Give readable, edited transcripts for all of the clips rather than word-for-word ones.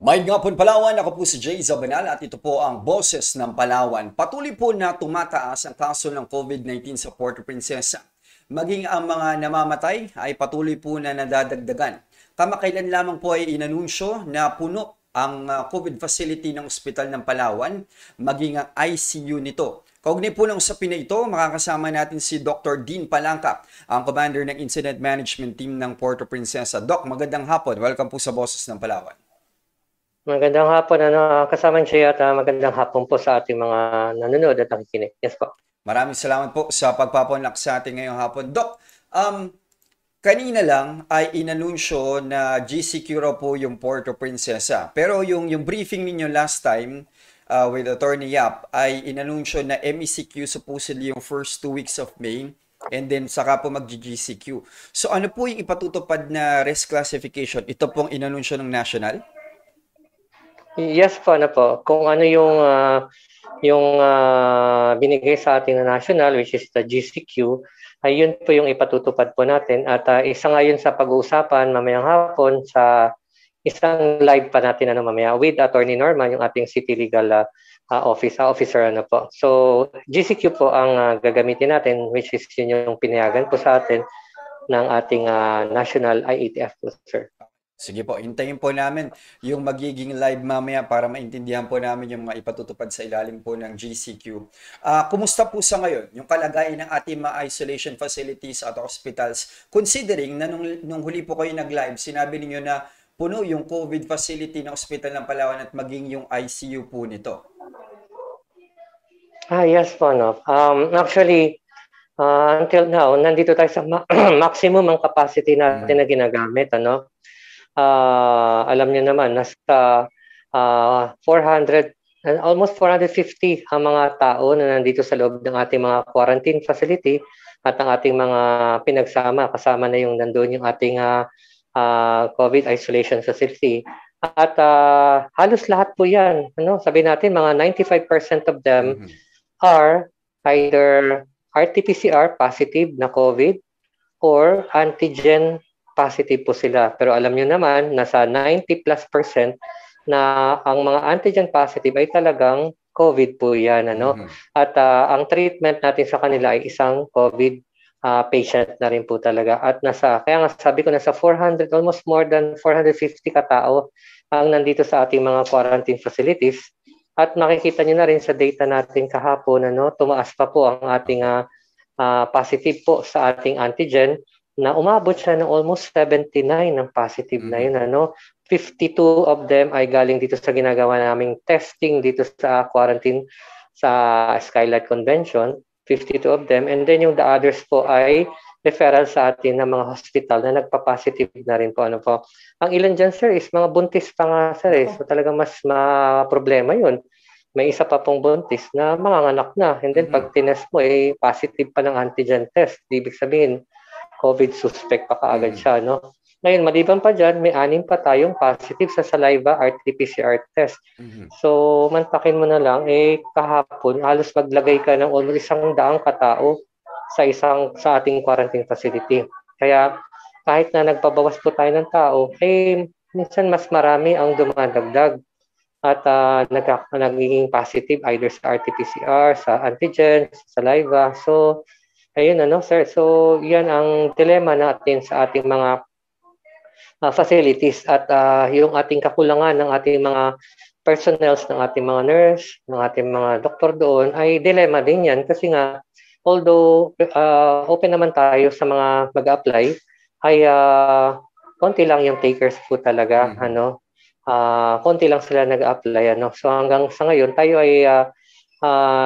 Maayong hapon Palawan, ako po si Jay Zabanal at ito po ang Boses ng Palawan. Patuloy po na tumataas ang kaso ng COVID-19 sa Puerto Princesa. Maging ang mga namamatay ay patuloy po na nadadagdagan. Kamakailan lamang po ay inanunsyo na puno ang COVID facility ng Ospital ng Palawan, maging ang ICU nito. Kaugnay po ng usapin na ito, makakasama natin si Dr. Dean Palangka, ang Commander ng Incident Management Team ng Puerto Princesa. Doc, magandang hapon. Welcome po sa Boses ng Palawan. Magandang hapon, kasama siya at magandang hapon po sa ating mga nanonood at nakikinig. Yes po. Maraming salamat po sa pagpapaunlak sa ating ngayong hapon. Doc, kanina lang ay inanunsyo na GCQ raw po yung Puerto Princesa. Pero yung briefing ninyo last time with Attorney Yap ay inanunsyo na MECQ supposedly yung first 2 weeks of May and then saka po mag-GCQ. So ano po yung ipatutupad na risk classification? Ito pong inanunsyo ng National? Yes po, kung ano yung binigay sa ating national, which is the GCQ, ay yun po yung ipatutupad po natin. At isa nga yun sa pag-uusapan mamayang hapon sa isang live pa natin mamaya with Attorney Norman, yung ating City Legal officer. So GCQ po ang gagamitin natin, which is yun yung pinayagan po sa atin ng ating national IATF po, sir. Sige po, hintayin po namin yung magiging live mamaya para maintindihan po namin yung mga ipatutupad sa ilalim po ng GCQ. Kumusta po sa ngayon yung kalagayan ng ating mga isolation facilities at hospitals? Considering na nung huli po kayo nag-live, sinabi niyo na puno yung COVID facility ng Ospital ng Palawan at maging yung ICU po nito. Yes po, actually, until now, nandito tayo sa maximum ang capacity natin na ginagamit, alam niyo naman, nasa 400 and almost 450 ang mga tao na nandito sa loob ng ating mga quarantine facility at ang ating mga pinagsama, kasama na yung nandoon yung ating COVID isolation facility. At halos lahat po yan, sabihin natin mga 95% of them are either RT-PCR positive na COVID or antigen positive po sila. Pero alam nyo naman, nasa 90+% na ang mga antigen positive ay talagang COVID po yan. At ang treatment natin sa kanila ay isang COVID patient na rin po talaga. At kaya nga sabi ko, nasa 400, almost more than 450 katao ang nandito sa ating mga quarantine facilities. At makikita nyo na rin sa data natin kahapon, tumaas pa po ang ating positive po sa ating antigen, na umabot siya ng almost 79 ng positive na yun. 52 of them ay galing dito sa ginagawa naming testing dito sa quarantine sa Skylight Convention, 52 of them. And then yung the others po ay referral sa atin ng mga hospital na nagpa-positive na rin po. Ang ilan dyan, sir, is mga buntis pa nga, sir. So talagang mas problema yun. May isa pa pong buntis na manganganak na. And then pag tinest mo, positive pa ng antigen test. Ibig sabihin, COVID suspect pa kaagad siya, Ngayon, maliban pa dyan, may 6 pa tayong positive sa saliva RT-PCR test. So, mantakin mo na lang, kahapon, halos maglagay ka ng almost 100 katao sa ating quarantine facility. Kaya, kahit na nagpabawas po tayo ng tao, minsan mas marami ang dumadagdag at nagiging positive either sa RT-PCR, sa antigen, sa saliva. So, ayun, sir. So, yan ang dilemma natin sa ating mga facilities at yung ating kakulangan ng ating mga personnels, ng ating mga nurse, ng ating mga doktor doon ay dilemma din yan kasi nga although open naman tayo sa mga mag-apply ay konti lang yung takers po talaga, konti lang sila nag-apply, So hanggang sa ngayon tayo ay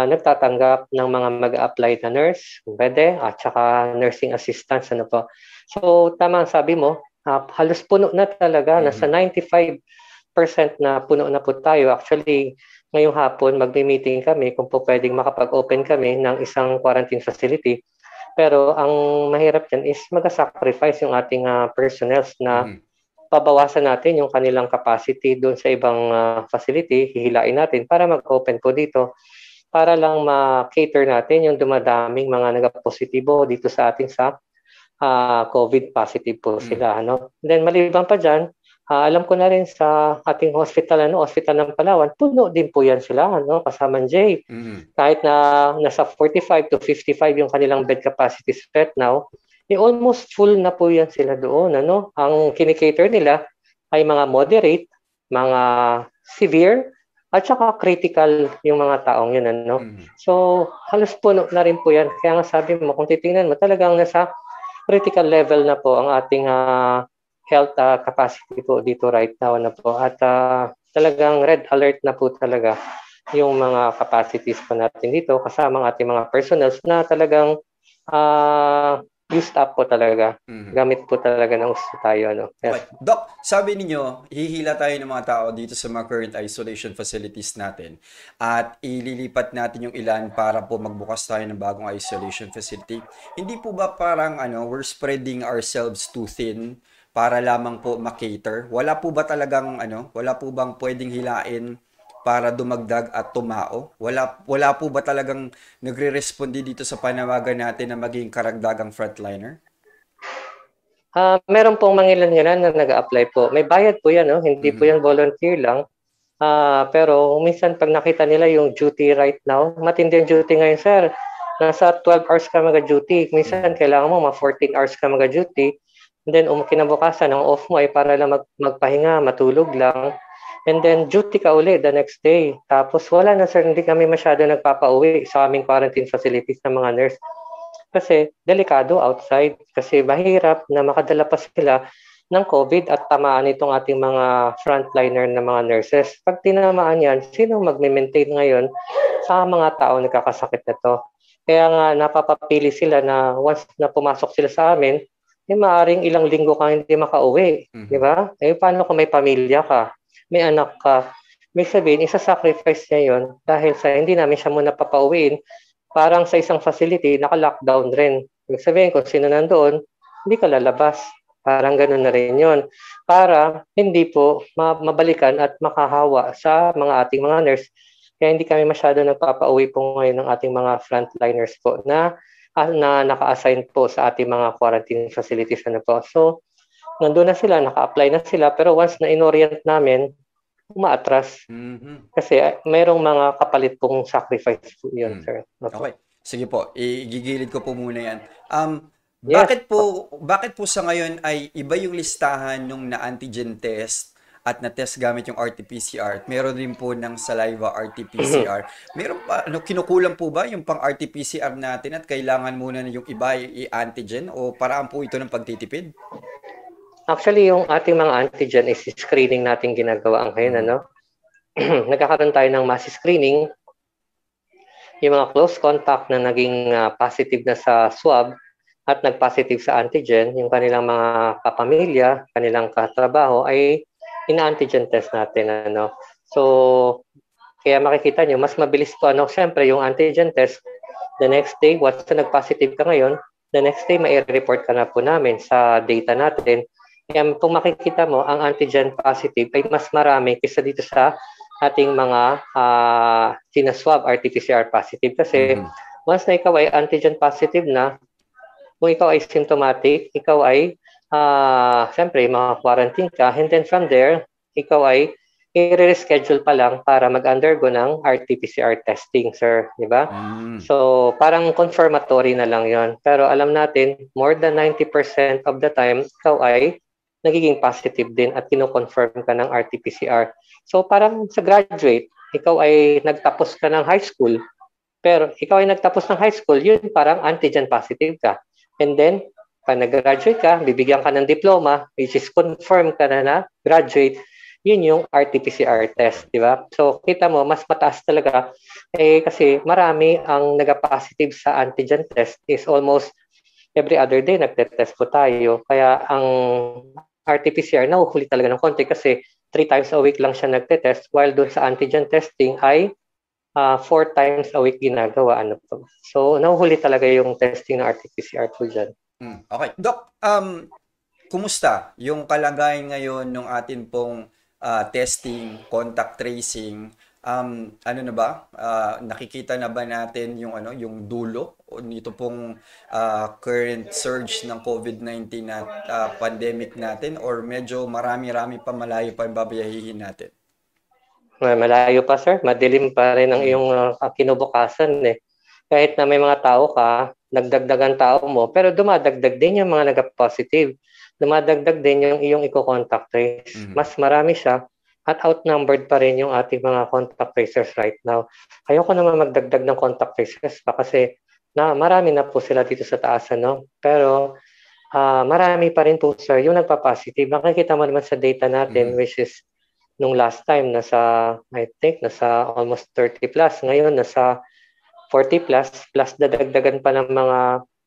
nagtatanggap ng mga mag-apply na nurse, pwede, at saka nursing assistants, po. So, tama ang sabi mo, halos puno na talaga, nasa 95% na puno na po tayo. Actually, ngayong hapon, magme-meeting kami kung po pwedeng makapag-open kami ng isang quarantine facility. Pero ang mahirap dyan is mag-sacrifice yung ating personnels na pabawasan natin yung kanilang capacity doon sa ibang facility, hihilain natin para mag-open po dito, para lang ma-cater natin yung dumadaming mga nag-positibo dito sa atin sa COVID positive po sila. Then maliban pa dyan, Alam ko na rin sa ating hospital, hospital ng Palawan, puno din po yan sila, kasama Jay. Mhm. Kahit na nasa 45 to 55 yung kanilang bed capacities right now, almost full na po yan sila doon. Ang kinikater nila ay mga moderate, mga severe, at saka critical yung mga taong yun. Mhm. So, halos puno na rin po yan. Kaya nga sabi mo, kung titingnan mo, talagang nasa critical level na po ang ating health capacity po dito right now na po. At talagang red alert na po talaga yung mga capacities po natin dito kasama ang ating mga personals na talagang used up po talaga. Mhm. Gamit po talaga ng gusto tayo. Okay. Yes. Doc, sabi ninyo, hihila tayo ng mga tao dito sa mga current isolation facilities natin at ililipat natin yung ilan para po magbukas tayo ng bagong isolation facility. Hindi po ba parang we're spreading ourselves too thin para lamang po makater? Wala po ba talagang wala po bang pwedeng hilain para dumagdag at tumao? Wala po ba talagang nagre-responde dito sa panawagan natin na maging karagdagang frontliner? Meron pong mangilan-ngilan na nag-a-apply po. May bayad po yan, hindi po Mhm. yan volunteer lang. Pero minsan pag nakita nila yung duty right now, matindi yung duty ngayon, sir. Nasa 12 hours ka mag-duty. Minsan Mhm. kailangan mo 14 hours ka mag-duty. And then kinabukasan, ang off mo ay para lang magpahinga, matulog lang. And then duty ka uli the next day. Tapos wala na, sir, hindi kami masyado nagpapauwi sa aming quarantine facilities ng mga nurse. Kasi delikado outside. Kasi mahirap na makadala pa sila ng COVID at tamaan itong ating mga frontliner na mga nurses. Pag tinamaan yan, sino magme-maintain ngayon sa mga tao nagkakasakit na to? Kaya nga napapapili sila na once na pumasok sila sa amin, maaring ilang linggo ka hindi makauwi. Di Mhm. ba? Paano kung may pamilya ka, may anak ka? May sabihin, isa-sacrifice niya yun dahil sa hindi namin siya muna papauwiin. Parang sa isang facility, naka-lockdown rin. Ibig sabihin, kung sino nandoon, hindi ka lalabas. Parang ganun na rin yun. Para hindi po mabalikan at makahawa sa mga ating mga nurse. Kaya hindi kami masyado nagpapauwi po ngayon ng ating mga frontliners po na naka-assign po sa ating mga quarantine facilities. Po. So, nandun na sila, naka-apply na sila. Pero once na inorient namin, umaatras. Mhm. Kasi mayroong mga kapalit pong sacrifice po yun, Hmm. sir. Okay. Sige po, igigilid ko po muna yan. Yes. Bakit po sa ngayon ay iba yung listahan nung na-antigen test at na-test gamit yung RT-PCR at meron rin po ng saliva RT-PCR. Meron pa, kinukulang po ba yung pang RT-PCR natin at kailangan muna na yung iba i-antigen o paraan po ito ng pagtitipid? Actually, yung ating mga antigen is screening natin ginagawa ngayon. Mhm. Nagkakaroon tayo ng mass screening. Yung mga close contact na naging positive na sa swab at nag-positive sa antigen, yung kanilang mga kapamilya, kanilang katrabaho, ay ina-antigen test natin. So, kaya makikita nyo, mas mabilis po, siyempre, yung antigen test, the next day, once na nag-positive ka ngayon, the next day, mai-report ka na po namin sa data natin. Kaya kung makikita mo, ang antigen positive ay mas marami kaysa dito sa ating mga sinaswab RT-PCR positive. Kasi Mhm. once na ikaw ay antigen positive na, kung ikaw ay symptomatic, ikaw ay, siyempre, mga-quarantine ka, and then from there, ikaw ay i-reschedule pa lang para mag-undergo ng RT-PCR testing, sir. Di ba? Mm. So, parang confirmatory na lang yon. Pero alam natin, more than 90% of the time, ikaw ay nagiging positive din at kino-confirm ka ng RT-PCR. So, parang sa graduate, ikaw ay nagtapos ka ng high school, pero ikaw ay nagtapos ng high school, yun parang antigen positive ka. And then, pag nag-graduate ka, bibigyan ka ng diploma, which is confirm ka na graduate, yun yung RT-PCR test, di ba? So, kita mo, mas mataas talaga. Kasi marami ang nag-positive sa antigen test is almost every other day nagte-test po tayo. Kaya ang RT-PCR nahuhuli talaga ng konti kasi 3 times a week lang siya nagte-test while doon sa antigen testing ay 4 times a week ginagawa. So, nahuhuli talaga yung testing ng RT-PCR po dyan. Okay. Doc, kumusta yung kalagayan ngayon ng atin pong testing, contact tracing, Ano na ba? Nakikita na ba natin yung ano, yung dulo o nito pong current surge ng COVID-19 at pandemic natin, or medyo marami-rami pa, malayo pa yung babayahihin natin? Malayo pa, sir. Madilim pa rin ang Mm. iyong kinabukasan eh. Kahit na may mga tao ka, nagdagdagan tao mo, pero dumadagdag din yung mga nag-positive. Dumadagdag din yung iyong i-contact trace. Mhm. Mas marami siya at outnumbered pa rin yung ating mga contact tracers right now. Ayoko naman magdagdag ng contact tracers pa kasi na marami na po sila dito sa taas, ano. Pero marami pa rin po, sir, yung nagpa-positive. Nakikita mo naman sa data natin, Mhm. which is nung last time, I think, nasa almost 30 plus. Ngayon, nasa 40 plus, plus dadagdagan pa ng mga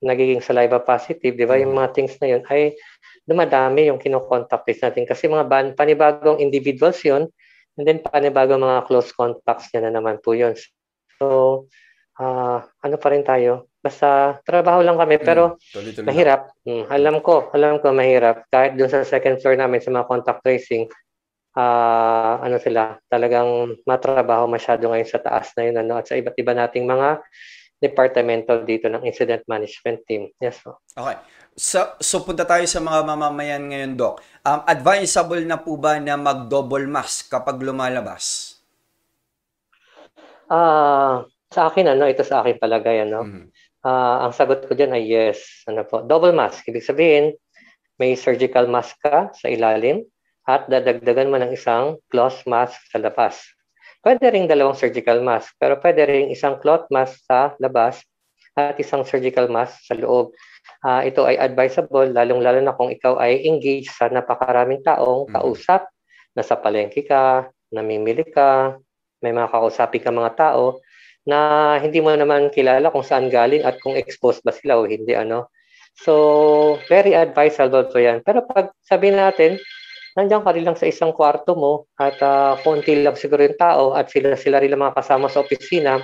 nagiging saliva positive, di ba? Yung Mhm. mga things na yun ay dumadami yung kinocontact list natin. Kasi mga panibagong individuals yun, and then panibagong mga close contacts niya na naman po yun. So, ano pa rin tayo? Basta trabaho lang kami, pero Tuloy-tuloy lang. mahirap. Alam ko mahirap. Kahit doon sa second floor namin sa mga contact tracing, ano sila, talagang matrabaho masyado ngayon sa taas na yun, ano, at sa iba't iba nating mga departamento dito ng incident management team. Yes, po. Okay. So punta tayo sa mga mamamayan ngayon, Doc. Advisable na po ba na mag-double mask kapag lumalabas? Sa akin, ano, ito sa akin palagay, ano, Mhm. ang sagot ko dyan ay yes. Ano po, double mask. Ibig sabihin, may surgical mask ka sa ilalim at dadagdagan mo ng isang cloth mask sa labas. Pwede ring dalawang surgical mask, pero pwede ring isang cloth mask sa labas at isang surgical mask sa loob. Ito ay advisable, lalong-lalo na kung ikaw ay engaged sa napakaraming taong Mhm. kausap, nasa palengke ka, namimili ka, may mga kausapin ka mga tao na hindi mo naman kilala kung saan galing at kung exposed ba sila o hindi, ano. So, very advisable po yan. Pero pag sabihin natin, nandiyan ka rin lang sa isang kwarto mo at konti lang siguro yung tao at sila rin lang mga kasama sa opisina,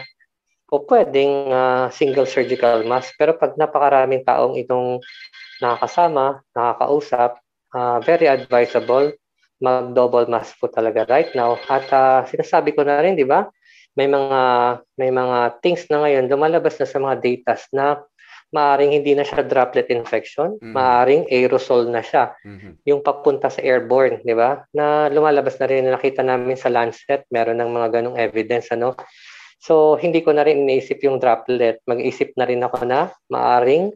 o pwedeng single surgical mask. Pero pag napakaraming taong itong nakakasama, nakakausap, very advisable, mag-double mask po talaga right now. At sinasabi ko na rin, di ba, may mga things na ngayon lumalabas na sa mga data na maaring hindi na siya droplet infection, Mhm. maaring aerosol na siya. Mhm. Yung papunta sa airborne, di ba? Na lumalabas na rin, na nakita namin sa Lancet, meron ng mga ganong evidence, ano. So, hindi ko na rin iniisip yung droplet. Mag-isip na rin ako na maaring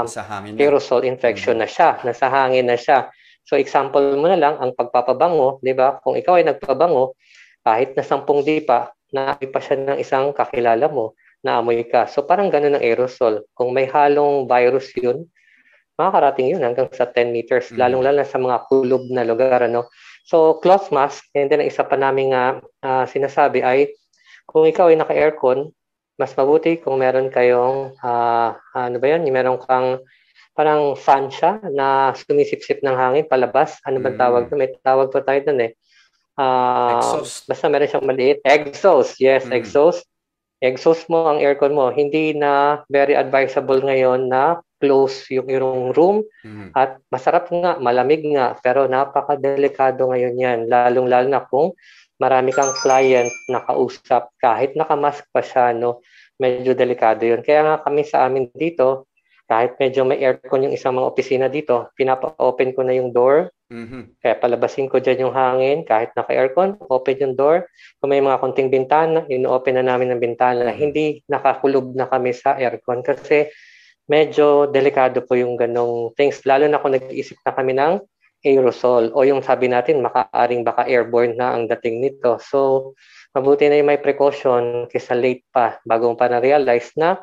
Sa hangin na. aerosol infection Mhm. na siya, nasa hangin na siya. So, example mo na lang, ang pagpapabango, di ba? Kung ikaw ay nagpabango, kahit na 10 dipa, naamoy pa siya ng isang kakilala mo, naamoy ka. So, parang ganun ang aerosol. Kung may halong virus yun, makakarating yun hanggang sa 10 meters, Mhm. lalong-lalo na sa mga kulob na lugar, ano. So, cloth mask, and then ang isa pa namin sinasabi ay, kung ikaw ay naka-aircon, mas mabuti kung meron kayong, ano ba yun, meron kang parang fan siya na sumisipsip ng hangin palabas. Ano bang tawag Mm. doon? May tawag pa tayo doon eh. Exhaust. Basta meron siyang maliit. Exhaust. Yes, Mhm. exhaust. Exhaust mo ang aircon mo. Hindi na very advisable ngayon na close yung iyong room Mhm. at masarap nga, malamig nga, pero napakadelikado ngayon yan. Lalong-lalo na kung marami kang client na kausap, kahit nakamask pa siya, no, medyo delikado yun. Kaya nga kami sa amin dito, kahit medyo may aircon yung isang mga opisina dito, pinapa-open ko na yung door, Mhm. kaya palabasin ko dyan yung hangin, kahit naka-aircon, open yung door. Kung may mga konting bintana, ino-open na namin ng bintana. Mhm. Hindi nakakulob na kami sa aircon kasi medyo delikado po yung ganong things. Lalo na kung nag-iisip na kami ng aerosol o yung sabi natin, makaaring baka airborne na ang dating nito. So, mabuti na yung may precaution kaysa late pa bago mo pa na-realize na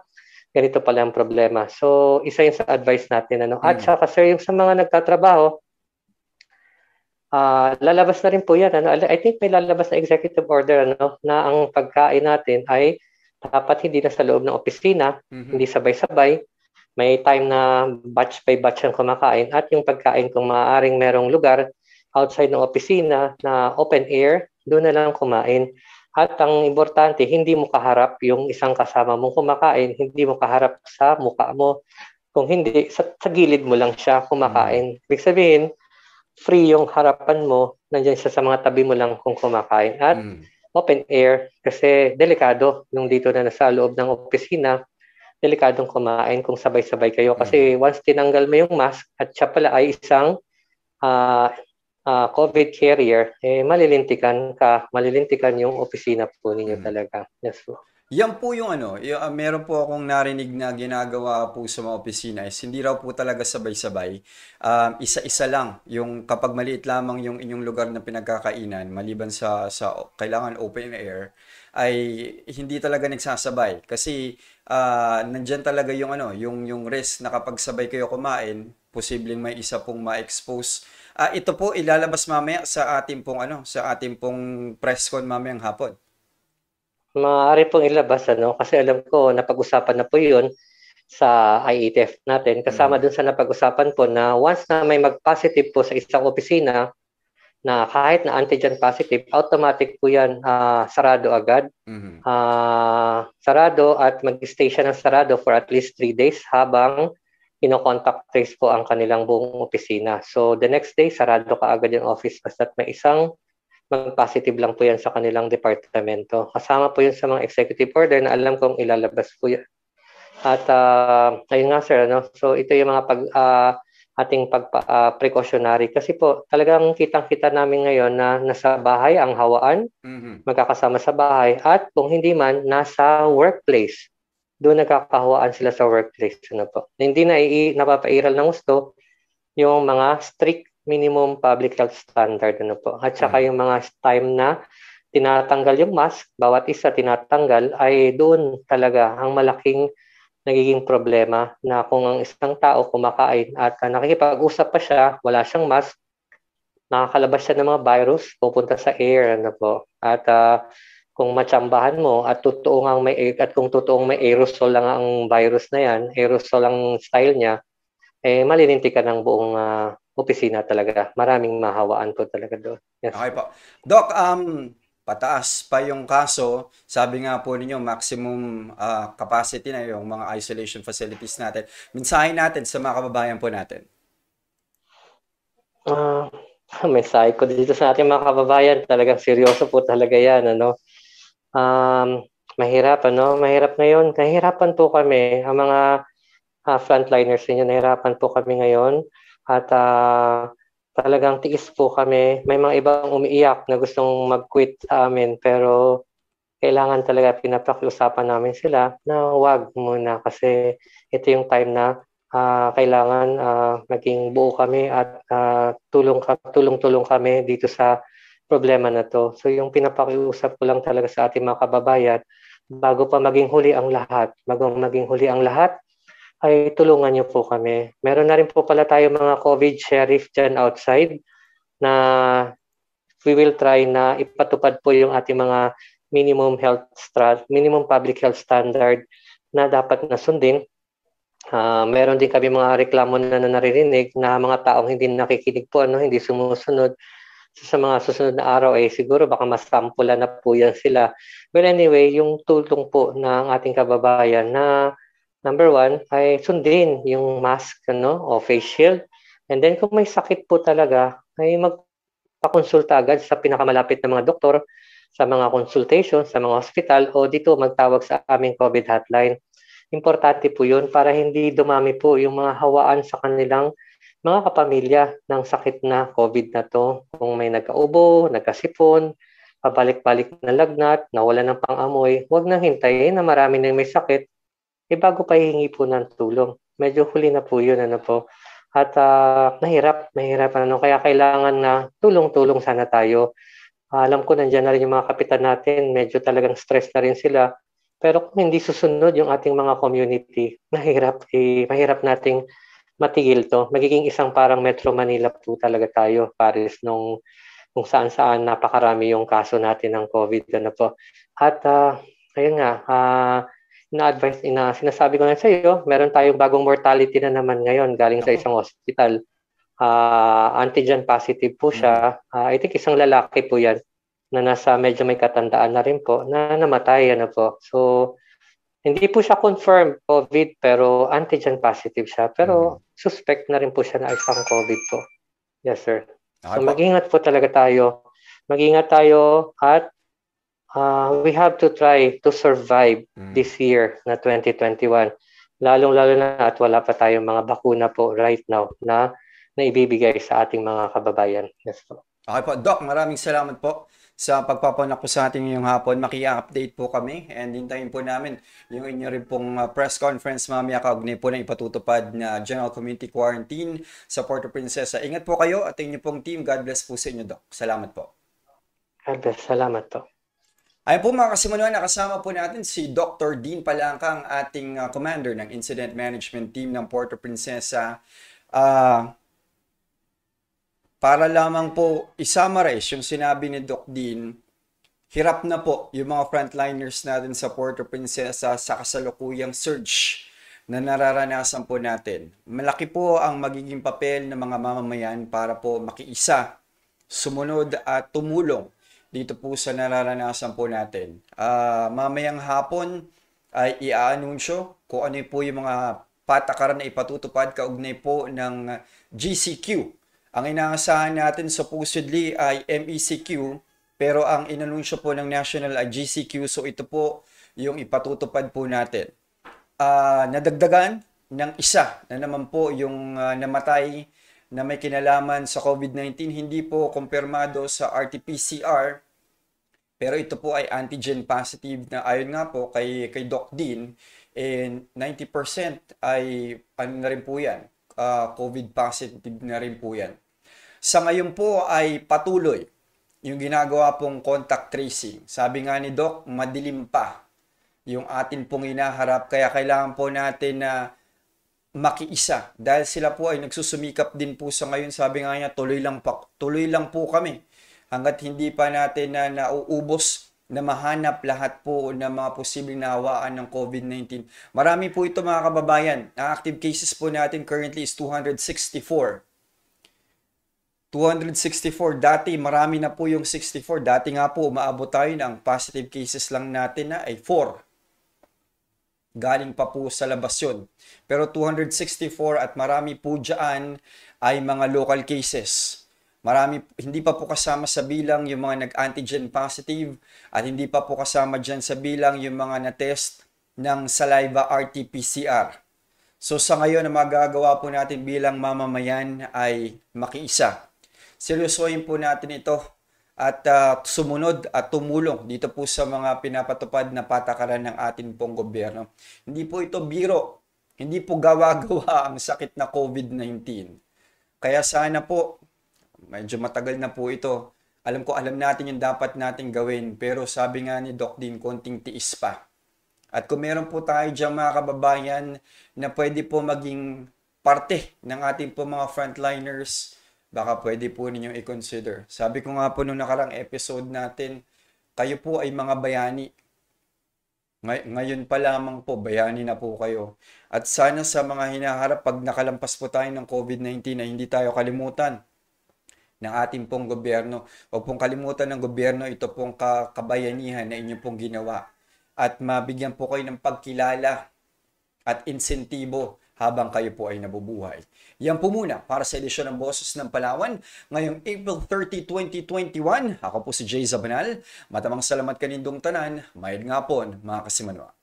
ganito pala ang problema. So, isa yun sa advice natin. Ano? At Mhm. saka, sir, yung sa mga nagtatrabaho, lalabas na rin po yan. Ano? I think may lalabas na executive order, ano, na ang pagkain natin ay dapat hindi na sa loob ng opisina, Mhm. hindi sabay-sabay. May time na batch by batch ang kumakain at yung pagkain kung maaaring merong lugar outside ng opisina na open air, doon na lang kumain. At ang importante, hindi mo kaharap yung isang kasama mong kumakain, hindi mo kaharap sa mukha mo. Kung hindi, sa gilid mo lang siya Mhm. kumakain. Ibig sabihin, free yung harapan mo, nandiyan siya sa mga tabi mo lang kung kumakain. At Mhm. open air kasi delikado yung dito na nasa loob ng opisina, delikadong kumain kung sabay-sabay kayo kasi once tinanggal mo yung mask at siya pala ay isang ah, COVID carrier, malilintikan yung opisina po ninyo Mhm. talaga. Yes po. Yan po yung meron po akong narinig na ginagawa po sa mga opisina is hindi raw po talaga sabay-sabay. Isa-isa lang yung kapag maliit lamang yung inyong lugar na pinagkakainan, maliban sa kailangan open air, ay hindi talaga nagsasabay. Kasi nandyan talaga yung risk na kapag sabay kayo kumain, posibleng may isa pong ma-expose. Ito po ilalabas mamaya sa ating pong press con mamayang hapon. Maaari pong ilabas, kasi alam ko napag-usapan na po yun sa IETF natin. Kasama Mhm. dun sa napag-usapan po na once na may mag-positive po sa isang opisina, na kahit na antigen positive, automatic po yan, sarado agad. Mhm. Sarado at mag-stay siya ng sarado for at least 3 days habang kino-contact trace po ang kanilang buong opisina. So the next day, sarado ka agad yung office basta't may isang mag-positive lang po yan sa kanilang departamento. Kasama po yun sa mga executive order na alam kong ilalabas po yan. At ayun nga sir, so ito yung mga ating precautionary kasi po talagang kitang-kita namin ngayon na nasa bahay ang hawaan, Mhm. magkakasama sa bahay at kung hindi man nasa workplace. Doon nagkakahawaan sila sa workplace po. Hindi na napapairal ng gusto yung mga strict minimum public health standard po. At saka Mhm. yung mga time na tinatanggal yung mask, bawat isa tinatanggal ay doon talaga ang malaking nagiging problema na kung ang isang tao kumakain at nakikipag-usap pa siya, wala siyang mask, nakakalabas siya ng mga virus, pupunta sa air, po. At kung matsambahan mo at kung totoong may aerosol lang ang virus na yan, aerosol ang style niya, malilinti ka ng buong opisina talaga. Maraming mahawaan po talaga doon. Yes Okay po. po. Doc, pataas pa yung kaso. Sabi nga po ninyo, maximum capacity na yung mga isolation facilities natin. Mensahe natin sa mga kababayan po natin. Ah, mensahe ko dito sa ating mga kababayan, talagang seryoso po talaga yan, mahirap, mahirap ngayon. Nahihirapan po kami, ang mga frontliners ninyo, nahihirapan po kami ngayon. At talagang tiis po kami. May mga ibang umiiyak na gustong mag-quit sa amin, pero kailangan talaga pinapakiusapan namin sila na wag muna kasi ito yung time na kailangan maging buo kami at tulong-tulong kami dito sa problema na to. So yung pinapakiusap ko lang talaga sa ating mga kababayan, bago pa maging huli ang lahat, ay tulungan niyo po kami. Meron na rin po pala tayo mga COVID sheriff dyan outside na we will try na ipatupad po yung ating mga minimum public health standard na dapat na sundin. Meron din kami mga reklamo na naririnig na mga taong hindi nakikinig po, hindi sumusunod. Sa mga susunod na araw siguro baka masampulan na po yan sila. But anyway, yung tulong po ng ating kababayan na number one ay sundin yung mask o face shield. And then kung may sakit po talaga, ay magpakonsulta agad sa pinakamalapit na mga doktor, sa mga consultation, sa mga hospital o dito magtawag sa aming COVID hotline. Importante po yun para hindi dumami po yung mga hawaan sa kanilang mga kapamilya ng sakit na COVID na to. Kung may nagkaubo, nagkasipon, pabalik-balik na lagnat, nawala ng pang-amoy, huwag nang hintayin na marami nang may sakit, bago pa hihingi po ng tulong. Medyo huli na po yun, po. At mahirap, kaya kailangan na tulong-tulong sana tayo. Alam ko nandiyan na rin yung mga kapitan natin, medyo talagang stress na rin sila. Pero kung hindi susunod yung ating mga community, mahirap nating matigil to. Magiging isang parang Metro Manila po talaga tayo, Paris, kung saan-saan napakarami yung kaso natin ng COVID. Po. At ayun nga, sinasabi ko na sa iyo, meron tayong bagong mortality na naman ngayon galing sa Nako. isang hospital. Antigen positive po Mhm. siya. I think isang lalaki po yan na nasa medyo may katandaan na rin po na namatay. Po. So, hindi po siya confirmed COVID pero antigen positive siya. Mhm. Pero suspect na rin po siya na isang COVID po. Yes, sir. Okay So po. mag-ingat po talaga tayo. Mag-ingat tayo at we have to try to survive this year na 2021. Lalong-lalo na at wala pa tayong mga bakuna po right now na naibibigay sa ating mga kababayan. Yes po. Okay po, Doc, maraming salamat po sa pagpapanak po sa ating ngayong hapon. Maki-update po kami and hintayin po namin yung inyo rin pong press conference mamaya kaugnay po na ipatutupad na General Community Quarantine sa Puerto Princesa. Ingat po kayo at inyo pong team. God bless po sa inyo, Doc. Salamat po. God bless. Salamat po. Ayun po mga kasimanuan, nakasama po natin si Dr. Dean Palangka, ang ating commander ng Incident Management Team ng Puerto Princesa. Para lamang po i-summarize yung sinabi ni Doc Dean, hirap na po yung mga frontliners natin sa Puerto Princesa sa kasalukuyang surge na nararanasan po natin. Malaki po ang magiging papel ng mga mamamayan para po makiisa, sumunod at tumulong dito po sa nararanasan po natin. Mamayang hapon ay i-anunsyo kung ano po yung mga patakaran na ipatutupad kaugnay po ng GCQ. Ang inaasahan natin supposedly ay MECQ, pero ang inanunsyo po ng National ay GCQ, so ito po yung ipatutupad po natin. Nadagdagan ng isa na naman po yung namatay na may kinalaman sa COVID-19, hindi po kumpirmado sa RT-PCR, pero ito po ay antigen positive na ayon nga po kay Doc Dean, and 90% ay ano na rin po yan, COVID positive na rin po yan. Sa ngayon po ay patuloy yung ginagawa pong contact tracing. Sabi nga ni Doc, madilim pa yung atin pong inaharap, kaya kailangan po natin na makiisa. Dahil sila po ay nagsusumikap din po sa ngayon. Sabi nga niya, tuloy lang po kami. Hanggat hindi pa natin na nauubos na mahanap lahat po ng mga posibleng nawaan ng COVID-19. Marami po ito mga kababayan. Ang active cases po natin currently is 264. 264. Dati marami na po yung 64. Dati nga po umaabot tayo ng positive cases lang natin na ay 4. Galing pa po sa labas yun. Pero 264 at marami po dyan ay mga local cases. Marami, hindi pa po kasama sa bilang yung mga nag-antigen positive at hindi pa po kasama dyan sa bilang yung mga na-test ng saliva RT-PCR. So sa ngayon na magagawa po natin bilang mamamayan ay makiisa. Seryosohin po natin ito at sumunod at tumulong dito po sa mga pinapatupad na patakaran ng ating pong gobyerno. Hindi po ito biro, hindi po gawa-gawa ang sakit na COVID-19. Kaya sana po, medyo matagal na po ito. Alam natin yung dapat natin gawin, pero sabi nga ni Doc Dean, konting tiis pa. At kung meron po tayo dyan mga kababayan na pwede po maging parte ng ating po mga frontliners, baka pwede po ninyong i-consider. Sabi ko nga po nung nakarang episode natin, kayo po ay mga bayani. Ngayon pa lamang po, bayani na po kayo. At sana sa mga hinaharap, pag nakalampas po tayo ng COVID-19 na hindi tayo kalimutan ng ating pong gobyerno. Huwag pong kalimutan ng gobyerno, ito pong kabayanihan na inyong pong ginawa. At mabigyan po kayo ng pagkilala at insentibo habang kayo po ay nabubuhay. Yan po muna para sa edisyon ng Boses ng Palawan ngayong April 30, 2021. Ako po si Jay Zabanal. Matamang salamat kanindong tanan. Mayad nga po mga kasimanwa.